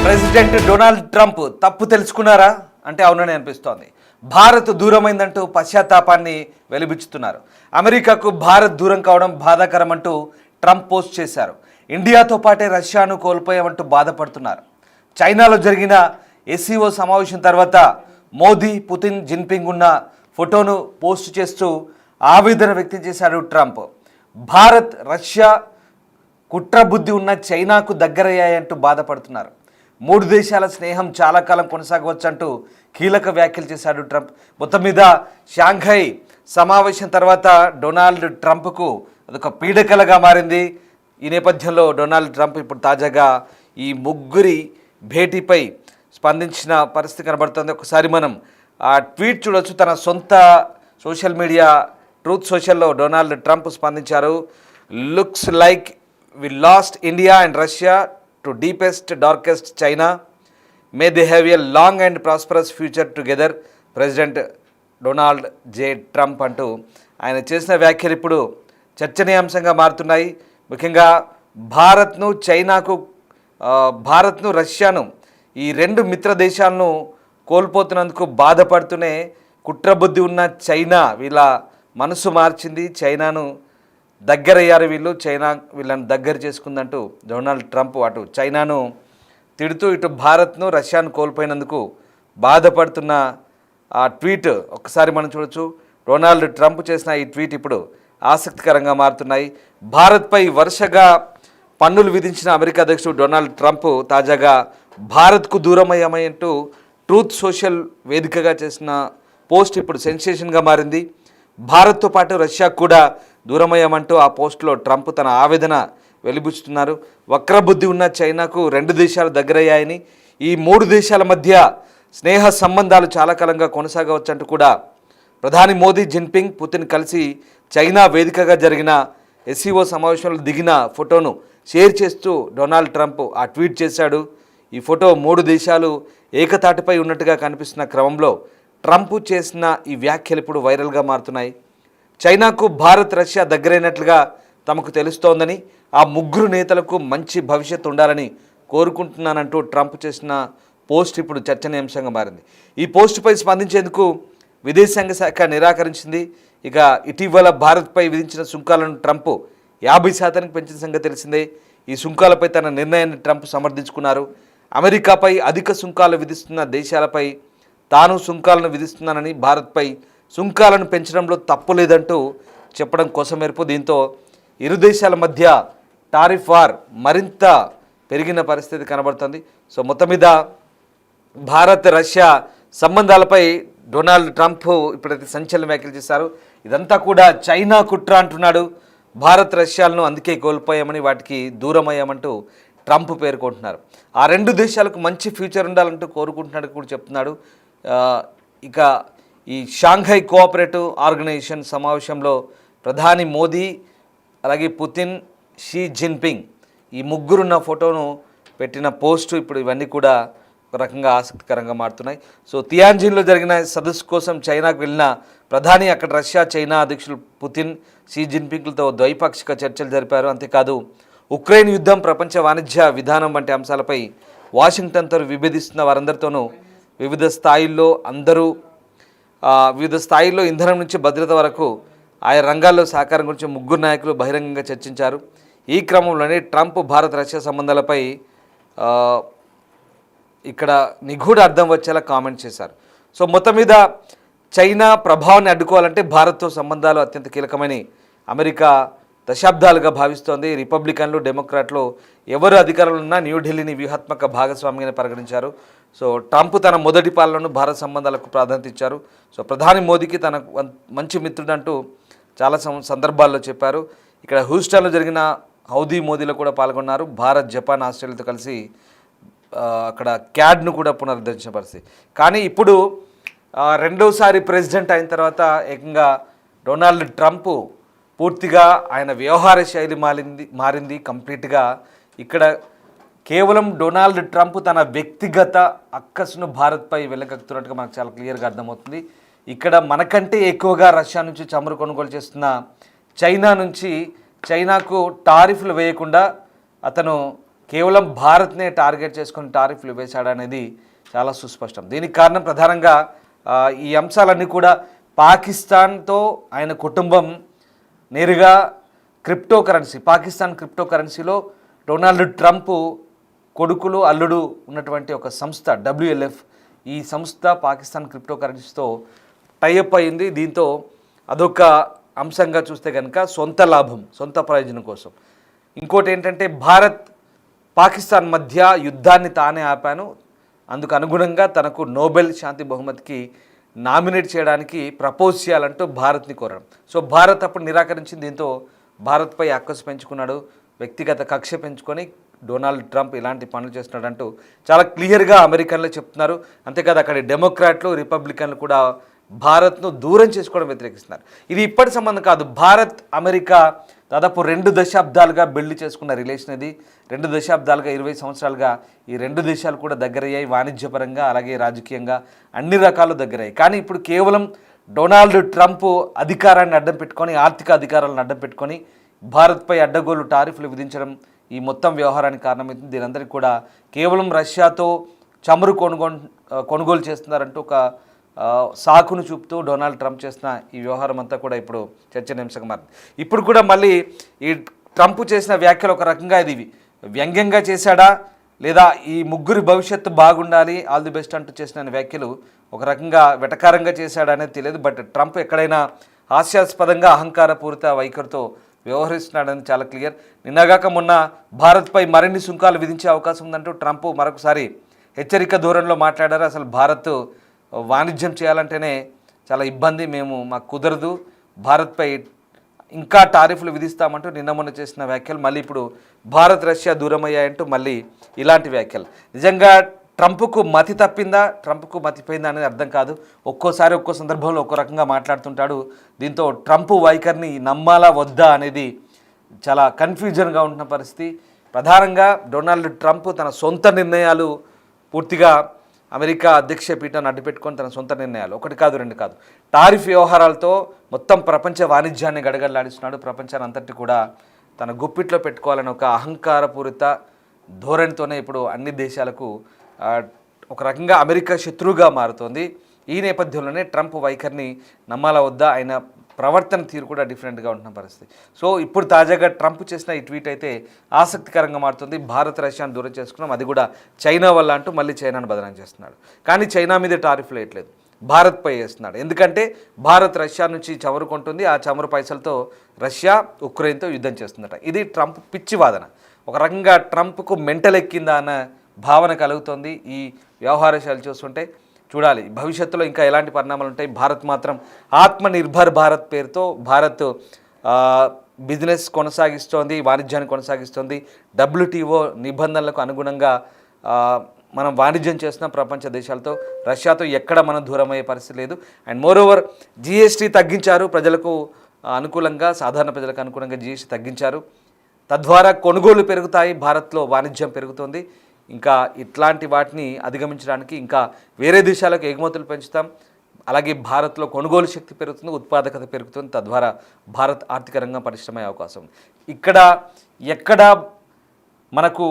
President Donald Trump తప్పు తెలుసుకున్నారా అంటే అవునని అనిపిస్తోంది. భారత్ దూరమైందంటూ పశ్చాత్తాపాన్ని వెలిబుచ్చుతున్నారు. అమెరికాకు భారత్ దూరం కావడం బాధాకరం అంటూ ట్రంప్ పోస్ట్ చేశారు. ఇండియాతో పాటే రష్యాను కోల్పోయామంటూ బాధపడుతున్నారు. చైనాలో జరిగిన ఎస్సీఓ సమావేశం తర్వాత మోదీ, పుతిన్, జిన్పింగ్ ఉన్న ఫోటోను పోస్ట్ చేస్తూ ఆవేదన వ్యక్తం చేశారు ట్రంప్. భారత్, రష్యా కుట్రబుద్ధి ఉన్న చైనాకు దగ్గరయ్యాయంటూ బాధపడుతున్నారు. మూడు దేశాల స్నేహం చాలా కాలం కొనసాగవచ్చంటూ కీలక వ్యాఖ్యలు చేశాడు ట్రంప్. మొత్తం మీద షాంఘై సమావేశం తర్వాత డొనాల్డ్ ట్రంప్కు అదొక పీడకలగా మారింది. ఈ నేపథ్యంలో డొనాల్డ్ ట్రంప్ ఇప్పుడు తాజాగా ఈ ముగ్గురి భేటీపై స్పందించిన పరిస్థితి కనబడుతుంది. ఒకసారి మనం ఆ ట్వీట్ చూడొచ్చు. తన సొంత సోషల్ మీడియా ట్రూత్ సోషల్లో డొనాల్డ్ ట్రంప్ స్పందించారు. Looks like we lost India and Russia to deepest darkest China. May they have a long and prosperous future together. President Donald J Trump అంటూ ఆయన చేసిన వ్యాఖ్యలు ఇప్పుడు చర్చనీయాంశంగా మారుతున్నాయి. ముఖ్యంగా భారత్ను రష్యాను ఈ రెండు మిత్ర దేశాలను కోల్పోతున్నందుకు బాధపడుతూనే కుట్రబుద్ధి ఉన్న చైనా వీళ్ళ మనసు మార్చింది. చైనాను దగ్గరయ్యారు వీళ్ళు. చైనా వీళ్ళని దగ్గర చేసుకుందంటూ డొనాల్డ్ ట్రంప్ అటు చైనాను తిడుతూ ఇటు భారత్ను రష్యాను కోల్పోయినందుకు బాధపడుతున్న ఆ ట్వీట్ ఒకసారి మనం చూడొచ్చు. డొనాల్డ్ ట్రంప్ చేసిన ఈ ట్వీట్ ఇప్పుడు ఆసక్తికరంగా మారుతున్నాయి. భారత్పై వరుసగా పన్నులు విధించిన అమెరికా అధ్యక్షుడు డొనాల్డ్ ట్రంప్ తాజాగా భారత్కు దూరమయ్యామంటూ ట్రూత్ సోషల్ వేదికగా చేసిన పోస్ట్ ఇప్పుడు సెన్సేషన్గా మారింది. భారత్తో పాటు రష్యా కూడా దూరమయ్యామంటూ ఆ పోస్టులో ట్రంప్ తన ఆవేదన వెలిబుచ్చుతున్నారు. వక్రబుద్ధి ఉన్న చైనాకు రెండు దేశాలు దగ్గరయ్యాయని, ఈ మూడు దేశాల మధ్య స్నేహ సంబంధాలు చాలా కాలంగా కొనసాగవచ్చంటూ కూడా ప్రధాని మోదీ, జిన్పింగ్, పుతిన్ కలిసి చైనా వేదికగా జరిగిన ఎస్సీఓ సమావేశంలో దిగిన ఫోటోను షేర్ చేస్తూ డొనాల్డ్ ట్రంప్ ఆ ట్వీట్ చేశాడు. ఈ ఫోటో మూడు దేశాలు ఏకతాటిపై ఉన్నట్టుగా కనిపిస్తున్న క్రమంలో ట్రంప్ చేసిన ఈ వ్యాఖ్యలు ఇప్పుడు వైరల్గా మారుతున్నాయి. చైనాకు భారత్, రష్యా దగ్గరైనట్లుగా తమకు తెలుస్తోందని, ఆ ముగ్గురు నేతలకు మంచి భవిష్యత్తు ఉండాలని కోరుకుంటున్నానంటూ ట్రంప్ చేసిన పోస్ట్ ఇప్పుడు చర్చనీయాంశంగా మారింది. ఈ పోస్టుపై స్పందించేందుకు విదేశాంగ శాఖ నిరాకరించింది. ఇక ఇటీవల భారత్పై విధించిన సుంకాలను ట్రంప్ 50% పెంచిన సంగతి తెలిసిందే. ఈ సుంకాలపై తన నిర్ణయాన్ని ట్రంప్ సమర్థించుకున్నారు. అమెరికాపై అధిక సుంకాలు విధిస్తున్న దేశాలపై తాను సుంకాలను విధిస్తున్నానని, భారత్పై సుంకాలను పెంచడంలో తప్పు లేదంటూ చెప్పడం కోసమేర్పు. దీంతో ఇరు దేశాల మధ్య టారిఫ్ వార్ మరింత పెరిగిన పరిస్థితి కనబడుతుంది. సో మొత్తం మీద భారత్, రష్యా సంబంధాలపై డొనాల్డ్ ట్రంప్ ఇప్పుడైతే సంచలన వ్యాఖ్యలు చేశారు. ఇదంతా కూడా చైనా కుట్ర అంటున్నాడు. భారత్, రష్యాలను అందుకే కోల్పోయామని, వాటికి దూరం అయ్యామంటూ ట్రంప్ పేర్కొంటున్నారు. ఆ రెండు దేశాలకు మంచి ఫ్యూచర్ ఉండాలంటూ కోరుకుంటున్నాడు కూడా చెప్తున్నాడు. ఇక ఈ షాంఘై కోఆపరేటివ్ ఆర్గనైజేషన్ సమావేశంలో ప్రధాని మోదీ, అలాగే పుతిన్, షీ జిన్పింగ్ ఈ ముగ్గురున్న ఫోటోను పెట్టిన పోస్టు ఇప్పుడు ఇవన్నీ కూడా ఒక రకంగా ఆసక్తికరంగా మారుతున్నాయి. సో తియాన్జిన్లో జరిగిన సదస్సు కోసం చైనాకు వెళ్ళిన ప్రధాని అక్కడ రష్యా, చైనా అధ్యక్షులు పుతిన్, షీ జిన్పింగ్లతో ద్వైపాక్షిక చర్చలు జరిపారు. అంతేకాదు ఉక్రెయిన్ యుద్ధం, ప్రపంచ వాణిజ్య విధానం వంటి అంశాలపై వాషింగ్టన్తో విభేదిస్తున్న వారందరితోనూ వివిధ స్థాయిల్లో ఇంధనం నుంచి భద్రత వరకు ఆయా రంగాల్లో సహకారం గురించి ముగ్గురు నాయకులు బహిరంగంగా చర్చించారు. ఈ క్రమంలోనే ట్రంప్ భారత్, రష్యా సంబంధాలపై ఇక్కడ నిగూఢ అర్థం వచ్చేలా కామెంట్ చేశారు. సో మొత్తం మీద చైనా ప్రభావాన్ని అడ్డుకోవాలంటే భారత్తో సంబంధాలు అత్యంత కీలకమని అమెరికా దశాబ్దాలుగా భావిస్తోంది. రిపబ్లికన్లు, డెమోక్రాట్లు ఎవరు అధికారంలో ఉన్నా న్యూఢిల్లీని వ్యూహాత్మక భాగస్వామిగా పరిగణించారు. సో ట్రంప్ తన మొదటి పాలనను భారత్ సంబంధాలకు ప్రాధాన్యత ఇచ్చారు. సో ప్రధాని మోదీకి తన మంచి మిత్రుడు అంటూ చాలా సందర్భాల్లో చెప్పారు. ఇక్కడ హ్యూస్టన్లో జరిగిన హౌదీ మోదీలో కూడా పాల్గొన్నారు. భారత్, జపాన్, ఆస్ట్రేలియాతో కలిసి అక్కడ క్యాడ్ను కూడా పునరుద్ధరించిన పరిస్థితి. కానీ ఇప్పుడు రెండోసారి ప్రెసిడెంట్ అయిన తర్వాత ఏకంగా డొనాల్డ్ ట్రంప్ పూర్తిగా ఆయన వ్యవహార శైలి మారింది కంప్లీట్గా. ఇక్కడ కేవలం డొనాల్డ్ ట్రంప్ తన వ్యక్తిగత అక్కసును భారత్పై వెళ్ళగక్కుతున్నట్టుగా మనకు చాలా క్లియర్గా అర్థమవుతుంది. ఇక్కడ మనకంటే ఎక్కువగా రష్యా నుంచి చమురు కొనుగోలు చేస్తున్న చైనా నుంచి చైనాకు టారిఫ్లు వేయకుండా అతను కేవలం భారత్నే టార్గెట్ చేసుకుని టారిఫ్లు వేశాడనేది చాలా సుస్పష్టం. దీనికి కారణం ప్రధానంగా ఈ అంశాలన్నీ కూడా పాకిస్తాన్తో ఆయన కుటుంబం నేరుగా పాకిస్తాన్ క్రిప్టో కరెన్సీలో డొనాల్డ్ ట్రంప్ కొడుకులు అల్లుడు ఉన్నటువంటి ఒక సంస్థ WLF, ఈ సంస్థ పాకిస్తాన్ క్రిప్టో కరెన్సీతో టైఅప్ అయింది. దీంతో అదొక అంశంగా చూస్తే కనుక సొంత లాభం, సొంత ప్రయోజనం కోసం. ఇంకోటి ఏంటంటే భారత్ పాకిస్తాన్ మధ్య యుద్ధాన్ని తానే ఆపాను, అందుకు అనుగుణంగా తనకు నోబెల్ శాంతి బహుమతికి నామినేట్ చేయడానికి ప్రపోజ్ చేయాలంటూ భారత్ని కోరడం. సో భారత్ అప్పుడు నిరాకరించింది. దీంతో భారత్పై అక్కసు పెంచుకున్నాడు, వ్యక్తిగత కక్ష పెంచుకొని డొనాల్డ్ ట్రంప్ ఇలాంటి పనులు చేస్తున్నాడంటూ చాలా క్లియర్గా అమెరికన్లు చెప్తున్నారు. అంతేకాదు అక్కడ డెమోక్రాట్లు, రిపబ్లికన్లు కూడా భారత్ను దూరం చేసుకోవడం వ్యతిరేకిస్తున్నారు. ఇది ఇప్పటి సంబంధం కాదు. భారత్ అమెరికా దాదాపు 2 దశాబ్దాలుగా బిల్డ్ చేసుకున్న రిలేషన్ ఇది. 2 దశాబ్దాలుగా 20 సంవత్సరాలుగా ఈ 2 దేశాలు కూడా దగ్గరయ్యాయి, వాణిజ్యపరంగా అలాగే రాజకీయంగా అన్ని రకాలు దగ్గరయ్యాయి. కానీ ఇప్పుడు కేవలం డొనాల్డ్ ట్రంప్ అధికారాన్ని అడ్డం పెట్టుకొని, ఆర్థిక అధికారాలను అడ్డం పెట్టుకొని భారత్పై అడ్డగోలు టారిఫ్లు విధించడం ఈ మొత్తం వ్యవహారానికి కారణమైంది. దీనందరికీ కూడా కేవలం రష్యాతో చమురు కొనుగోలు చేస్తున్నారంటూ ఒక సాకును చూపుతూ డొనాల్డ్ ట్రంప్ చేసిన ఈ వ్యవహారం అంతా కూడా ఇప్పుడు చర్చనీయాంశంగా మారింది. ఇప్పుడు కూడా మళ్ళీ ఈ ట్రంప్ చేసిన వ్యాఖ్యలు ఒక రకంగా ఇది వ్యంగ్యంగా చేశాడా, లేదా ఈ ముగ్గురి భవిష్యత్తు బాగుండాలి, ఆల్ ది బెస్ట్ అంటూ చేసిన వ్యాఖ్యలు ఒక రకంగా వెటకారంగా చేశాడా అనేది తెలియదు. బట్ ట్రంప్ ఎక్కడైనా హాస్యాస్పదంగా అహంకారపూరిత వైఖరితో వ్యవహరిస్తున్నాడని చాలా క్లియర్. నిన్నగాక మొన్న భారత్పై మరిన్ని సుంకాలు విధించే అవకాశం ఉందంటూ ట్రంప్ మరొకసారి హెచ్చరిక ధోరణిలో మాట్లాడారు. అసలు భారత్ వాణిజ్యం చేయాలంటేనే చాలా ఇబ్బంది, మాకు కుదరదు, భారత్పై ఇంకా టారిఫ్లు విధిస్తామంటూ నిన్న మొన్న చేసిన వ్యాఖ్యలు మళ్ళీ ఇప్పుడు భారత్ రష్యా దూరం అయ్యాయంటూ మళ్ళీ ఇలాంటి వ్యాఖ్యలు. నిజంగా ట్రంప్కు మతి తప్పిందా, ట్రంప్కు మతిపోయిందా అనేది అర్థం కాదు. ఒక్కోసారి ఒక్కో సందర్భంలో ఒక్కో రకంగా మాట్లాడుతుంటాడు. దీంతో ట్రంప్ వైఖరిని నమ్మాలా వద్దా అనేది చాలా కన్ఫ్యూజన్గా ఉంటున్న పరిస్థితి. ప్రధానంగా డొనాల్డ్ ట్రంప్ తన సొంత నిర్ణయాలు పూర్తిగా అమెరికా అధ్యక్ష పీఠాన్ని అడ్డుపెట్టుకొని తన సొంత నిర్ణయాలు, 1 కాదు 2 కాదు, టారిఫ్ వ్యవహారాలతో మొత్తం ప్రపంచ వాణిజ్యాన్ని గడగడలాడిస్తున్నాడు. ప్రపంచాన్ని అంతటి కూడా తన గుప్పిట్లో పెట్టుకోవాలని ఒక అహంకారపూరిత ధోరణితోనే ఇప్పుడు అన్ని దేశాలకు ఒక రకంగా అమెరికా శత్రువుగా మారుతోంది. ఈ నేపథ్యంలోనే ట్రంప్ వైఖరిని నమ్మాలా వద్దా, ఆయన ప్రవర్తన తీరు కూడా డిఫరెంట్గా ఉంటున్న పరిస్థితి. సో ఇప్పుడు తాజాగా ట్రంప్ చేసిన ఈ ట్వీట్ అయితే ఆసక్తికరంగా మారుతుంది. భారత్ రష్యాను దూరం చేసుకున్నాం, అది కూడా చైనా వల్ల అంటూ మళ్ళీ చైనాను బదనాం చేస్తున్నాడు. కానీ చైనా మీద టారిఫ్లు వేయట్లేదు, భారత్పై వేస్తున్నాడు. ఎందుకంటే భారత్ రష్యా నుంచి చమురు కొంటుంది, ఆ చమురు పైసలతో రష్యా ఉక్రెయిన్తో యుద్ధం చేస్తుందట. ఇది ట్రంప్ పిచ్చి వాదన. ఒక రకంగా ట్రంప్కు మెంటల్ ఎక్కిందా అన్న భావన కలుగుతోంది. ఈ వ్యవహారాలు చూస్తుంటే చూడాలి భవిష్యత్తులో ఇంకా ఎలాంటి పరిణామాలు ఉంటాయి. భారత్ మాత్రం ఆత్మనిర్భర్ భారత్ పేరుతో భారత్ బిజినెస్ కొనసాగిస్తోంది, వాణిజ్యాన్ని కొనసాగిస్తోంది. WTO నిబంధనలకు అనుగుణంగా మనం వాణిజ్యం చేస్తున్న ప్రపంచ దేశాలతో. రష్యాతో ఎక్కడ మనం దూరం అయ్యే పరిస్థితి లేదు. అండ్ మోరోవర్ GST తగ్గించారు, ప్రజలకు అనుకూలంగా, సాధారణ ప్రజలకు అనుకూలంగా GST తగ్గించారు. తద్వారా కొనుగోలు పెరుగుతాయి, భారత్లో వాణిజ్యం పెరుగుతుంది. ఇంకా ఇట్లాంటి వాటిని అధిగమించడానికి ఇంకా వేరే దేశాలకు ఎగుమతులు పెంచుతాం. అలాగే భారత్లో కొనుగోలు శక్తి పెరుగుతుంది, ఉత్పాదకత పెరుగుతుంది. తద్వారా భారత్ ఆర్థిక రంగం పటిష్టమయ్యే అవకాశం ఉంది. ఎక్కడ మనకు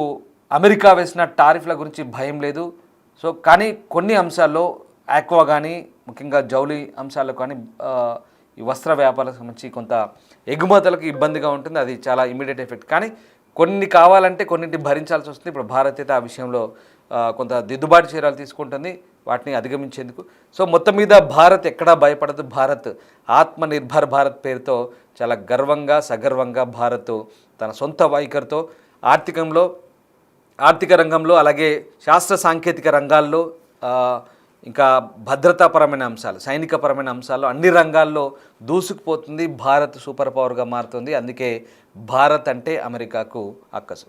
అమెరికా వేసిన టారిఫ్ల గురించి భయం లేదు. సో కానీ కొన్ని అంశాల్లో ఆక్వా కానీ, ముఖ్యంగా జౌలి అంశాల్లో కానీ, ఈ వస్త్ర వ్యాపారాలకు సంబంధించి కొంత ఎగుమతులకు ఇబ్బందిగా ఉంటుంది. అది చాలా ఇమీడియట్ ఎఫెక్ట్. కానీ కొన్ని కావాలంటే కొన్నింటిని భరించాల్సి వస్తుంది. ఇప్పుడు భారత్ అయితే ఆ విషయంలో కొంత దిద్దుబాటు చర్యలు తీసుకుంటుంది వాటిని అధిగమించేందుకు. సో మొత్తం మీద భారత్ ఎక్కడా భయపడదు. భారత్ ఆత్మనిర్భర్ భారత్ పేరుతో చాలా గర్వంగా, సగర్వంగా భారత్ తన సొంత వైఖరితో ఆర్థిక రంగంలో, అలాగే శాస్త్ర సాంకేతిక రంగాల్లో, ఇంకా భద్రతాపరమైన అంశాలు, సైనికపరమైన అంశాలు, అన్ని రంగాల్లో దూసుకుపోతుంది. భారత్ సూపర్ పవర్గా మారుతుంది. అందుకే భారత్ అంటే అమెరికాకు అక్కసు.